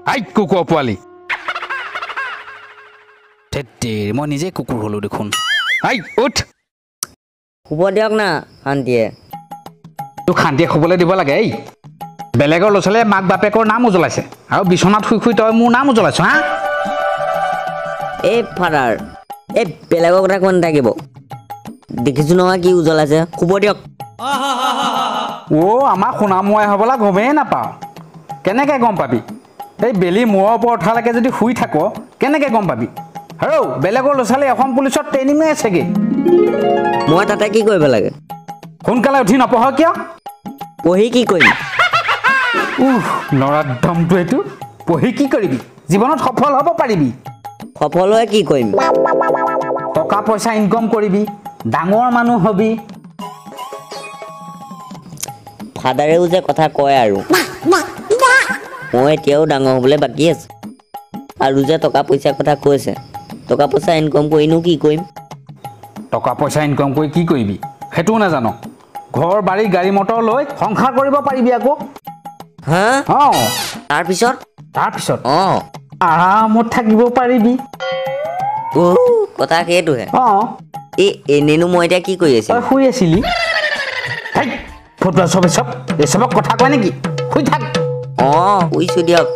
আই কুকুৰ পোৱালি তেত্তেৰি মই নিজে কুকুৰ হলো দেখোন আই উঠ শুব দিয়ক না শান্তিয়ে তোক শান্তিয়ে শুবলৈ দিব লাগে এই বেলেগৰ ল'ৰা-ছোৱালীয়ে মাক বাপেকৰ নাম উজলাইছে আৰু বিছনাত শুই শুই তই মোৰ নাম উজলাইছ হা এই ফাদাৰ এই বেলেগৰ কথা কৈ নাথাকিব দেখিছোঁ নহয় কি উজ্বলাইছে শুব দিয়ক আমাৰ সোণামুৱাই হ'বলা গমেই নাপাওঁ কেনেকৈ গম পাবি এই বেলি মূৰৰ ওপৰত উঠালৈকে যদি শুই থাক কেনেকৈ গম পাবি আৰু বেলেগৰ ল'ৰা-ছোৱালী অসম পুলিচত ট্ৰেইনিং হৈ আছেগৈ মই তাতে কি কৰিব লাগে সোনকালে উঠি নপঢ় কিয় পঢ়ি কি কৰিম নৰাধমটো এইটো পঢ়ি কি কৰিবি জীৱনত সফল হ'ব পাৰিবি সফল হৈ কি কৰিম টকা পইচা ইনকম কৰিবি ডাঙৰ মানুহ হবি ফাদাৰেও যে কথা কয় আৰু মই এতিয়াও ডাঙৰ হ'বলৈ বাকী আছে আৰু যে টকা পইচাৰ কথা কৈছে টকা পইচা ইনকম কৰিনো কি কৰিম টকা পইচা ইনকম কৰি কি কৰিবি সেইটোও নাজানো ঘৰ বাৰী গাড়ী মটৰ লৈ সংসাৰ কৰিব পাৰিবি আকৌ হা অঁ তাৰপিছত অঁ আৰামত থাকিব পাৰিবি কথা সেইটোহে অঁ এনেনো মই এতিয়া কি কৰি আছো তই শুই আছিলি ফটোৱা চবে চবক কথা কয় নেকি শুই থাক অঁ শুইছো দিয়ক